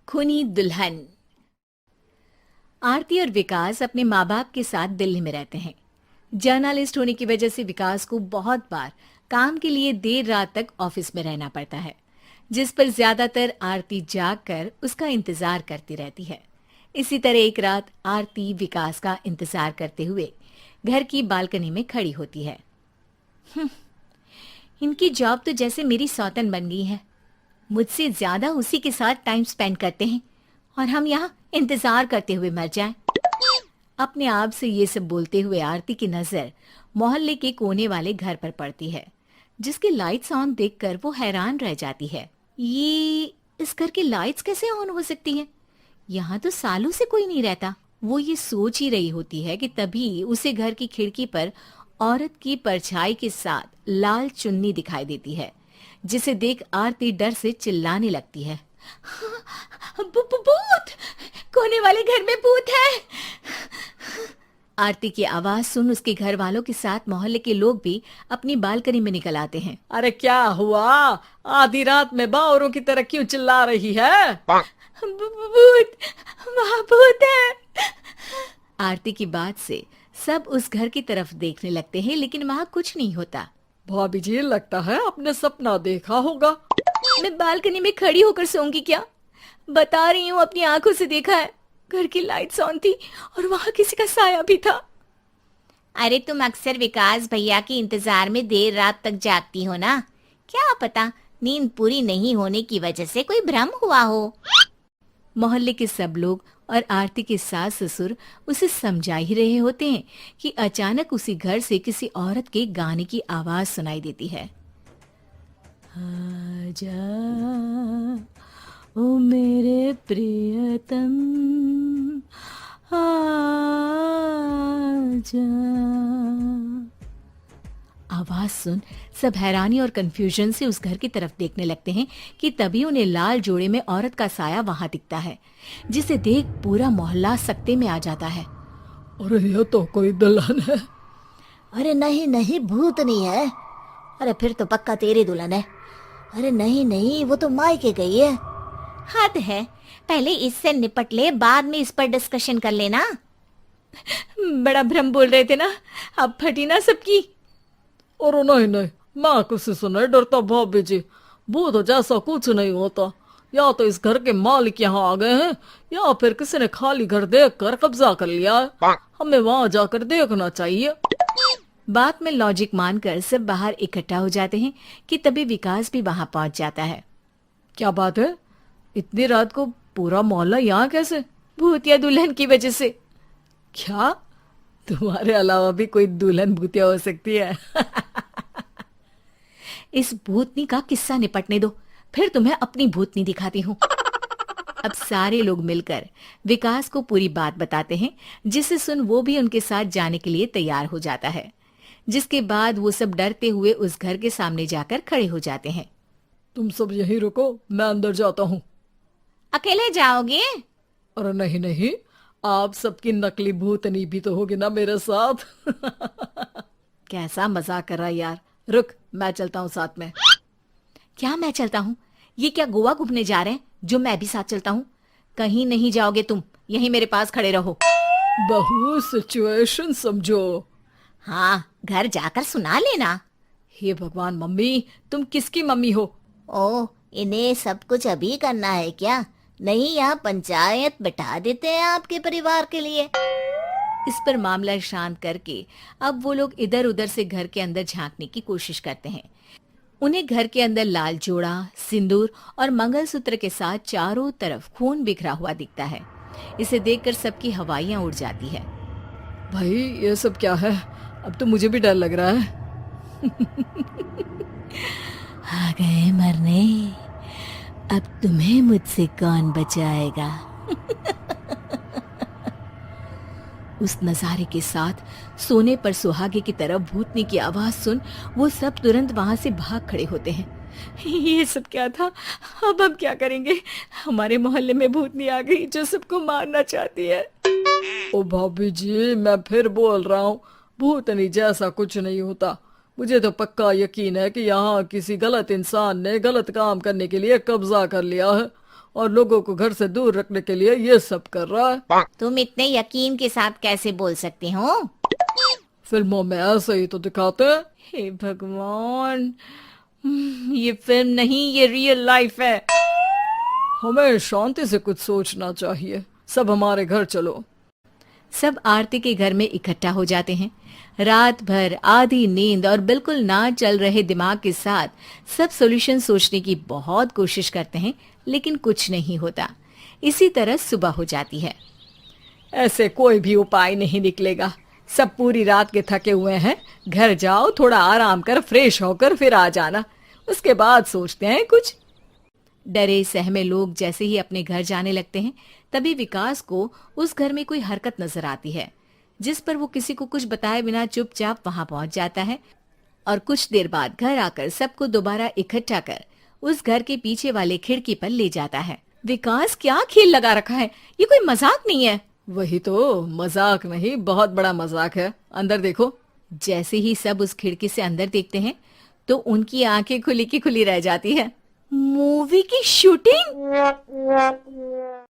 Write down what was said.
खूनी दुल्हन। आरती और विकास अपने माँ बाप के साथ दिल्ली में रहते हैं। जर्नलिस्ट होने की वजह से विकास को बहुत बार काम के लिए देर रात तक ऑफिस में रहना पड़ता है, जिस पर ज्यादातर आरती जाग कर उसका इंतजार करती रहती है। इसी तरह एक रात आरती विकास का इंतजार करते हुए घर की बालकनी में खड़ी होती है। इनकी जॉब तो जैसे मेरी सौतन बन गई है। मुझसे ज्यादा उसी के साथ टाइम स्पेंड करते हैं और हम यहाँ इंतजार करते हुए मर जाएं। अपने आप से ये सब बोलते हुए आरती की नजर मोहल्ले के कोने वाले घर पर पड़ती है, जिसके लाइट्स ऑन देखकर वो हैरान रह जाती है। ये इस घर की लाइट्स कैसे ऑन हो सकती हैं? यहाँ तो सालों से कोई नहीं रहता। वो ये सोच ही रही होती है कि तभी उसे घर की खिड़की पर औरत की परछाई के साथ लाल चुन्नी दिखाई देती है, जिसे देख आरती डर से चिल्लाने लगती है। भूत! कोने वाले घर में भूत है! आरती की आवाज सुन उसके घर वालों के साथ मोहल्ले के लोग भी अपनी बालकनी में निकल आते हैं। अरे क्या हुआ? आधी रात में बावरों की तरह क्यों चिल्ला रही है? भूत! वहाँ भूत है! आरती की बात से सब उस घर की तरफ देखने लगते हैं, लेकिन वहाँ कुछ नहीं होता। भाभी जी, लगता है आपने सपना देखा होगा। मैं बालकनी में खड़ी होकर सोऊंगी क्या? बता रही हूँ, अपनी आंखों से देखा है। घर की लाइट्स ऑन थी और वहां किसी का साया भी था। अरे तुम अक्सर विकास भैया के इंतजार में देर रात तक जागती हो ना, क्या पता नींद पूरी नहीं होने की वजह से कोई भ्रम हुआ हो। मोहल्ले के सब लोग और आरती के सास ससुर उसे समझा ही रहे होते हैं कि अचानक उसी घर से किसी औरत के गाने की आवाज सुनाई देती है। आजा ओ मेरे प्रियतम, आजा। आवाज सुन सब हैरानी और कंफ्यूजन से उस घर की तरफ देखने लगते हैं कि तभी उन्हें लाल जोड़े में औरत का साया वहां दिखता है, जिसे देख पूरा मोहल्ला सकते में आ जाता है। अरे ये तो कोई दुल्हन है। अरे नहीं नहीं, भूत नहीं है। अरे फिर तो पक्का तेरी दुल्हन है। अरे नहीं नहीं, वो तो मायके गई है। हद है, पहले इससे निपट ले, बाद में इस पर डिस्कशन कर लेना। बड़ा भ्रम बोल रहे थे ना, अब फटी ना सबकी। और नहीं नहीं, मैं किसी से नहीं डरता भाभी जी। भूत जैसा कुछ नहीं होता। या तो इस घर के मालिक यहाँ आ गए हैं, या फिर किसी ने खाली घर देख कर कब्जा कर लिया है। हमें वहां जाकर देखना चाहिए। बात में लॉजिक मानकर सब बाहर इकट्ठा हो जाते हैं कि तभी विकास भी वहां पहुंच जाता है। क्या बात है? इतनी रात को पूरा मोहल्ला यहाँ कैसे? भूतिया दुल्हन की वजह से। क्या तुम्हारे अलावा भी कोई दुल्हन भूतिया हो सकती है? इस भूतनी का किस्सा निपटने दो, फिर तुम्हें अपनी भूतनी दिखाती हूँ। अब सारे लोग मिलकर विकास को पूरी बात बताते हैं, जिसे सुन वो भी उनके साथ जाने के लिए तैयार हो जाता है। जिसके बाद वो सब डरते हुए उस घर के सामने जाकर खड़े हो जाते हैं। तुम सब यहीं रुको, मैं अंदर जाता हूँ। अकेले जाओगे? अरे नहीं नहीं, आप सबकी नकली भूतनी भी तो होगी ना मेरे साथ। कैसा मजाक कर रहा है यार। रुक, मैं चलता हूँ साथ में। क्या मैं चलता हूँ? ये क्या गोवा घूमने जा रहे हैं जो मैं भी साथ चलता हूँ? कहीं नहीं जाओगे तुम, यहीं मेरे पास खड़े रहो। बहू, सिचुएशन समझो। हाँ, घर जाकर सुना लेना। हे भगवान, मम्मी तुम किसकी मम्मी हो? ओ, इन्हें सब कुछ अभी करना है क्या? नहीं, यहाँ पंचायत बैठा देते हैं आपके परिवार के लिए। इस पर मामला शांत करके अब वो लोग इधर उधर से घर के अंदर झांकने की कोशिश करते हैं। उन्हें घर के अंदर लाल जोड़ा, सिंदूर और मंगलसूत्र के साथ चारों तरफ खून बिखरा हुआ दिखता है। इसे देखकर सबकी हवाइयां उड़ जाती है। भाई ये सब क्या है? अब तो मुझे भी डर लग रहा है। आ गए मरने, अब तुम्हें मुझसे कौन बचाएगा? उस नजारे के साथ सोने पर सुहागे की तरह भूतनी की आवाज सुन वो सब तुरंत वहां से भाग खड़े होते हैं। ये सब क्या था? अब हम क्या करेंगे? हमारे मोहल्ले में भूतनी आ गई जो सबको मारना चाहती है। ओ भाभी जी, मैं फिर बोल रहा हूँ, भूतनी जैसा कुछ नहीं होता। मुझे तो पक्का यकीन है कि यहाँ किसी गलत इंसान ने गलत काम करने के लिए कब्जा कर लिया है और लोगों को घर से दूर रखने के लिए ये सब कर रहा है। तुम इतने यकीन के साथ कैसे बोल सकते हो? फिल्मों में ऐसे ही तो दिखाते हैं। हे भगवान, ये फिल्म नहीं, ये रियल लाइफ है। हमें शांति से कुछ सोचना चाहिए। सब हमारे घर चलो। सब आरती के घर में इकट्ठा हो जाते हैं। रात भर आधी नींद और बिल्कुल ना चल रहे दिमाग के साथ सब सॉल्यूशन सोचने की बहुत कोशिश करते हैं, लेकिन कुछ नहीं होता। इसी तरह सुबह हो जाती है। ऐसे कोई भी उपाय नहीं निकलेगा। सब पूरी रात के थके हुए हैं। घर जाओ, थोड़ा आराम कर, फ्रेश होकर फिर आ जाना, उसके बाद सोचते हैं कुछ। डरे सहमे लोग जैसे ही अपने घर जाने लगते हैं, तभी विकास को उस घर में कोई हरकत नजर आती है, जिस पर वो किसी को कुछ बताए बिना चुपचाप वहां पहुंच जाता है और कुछ देर बाद घर आकर सबको दोबारा इकट्ठा कर उस घर के पीछे वाले खिड़की पर ले जाता है। विकास, क्या खेल लगा रखा है? ये कोई मजाक नहीं है। वही तो, मजाक नहीं, बहुत बड़ा मजाक है। अंदर देखो। जैसे ही सब उस खिड़की से अंदर देखते हैं तो उनकी आंखें खुली की खुली रह जाती है। मूवी की शूटिंग!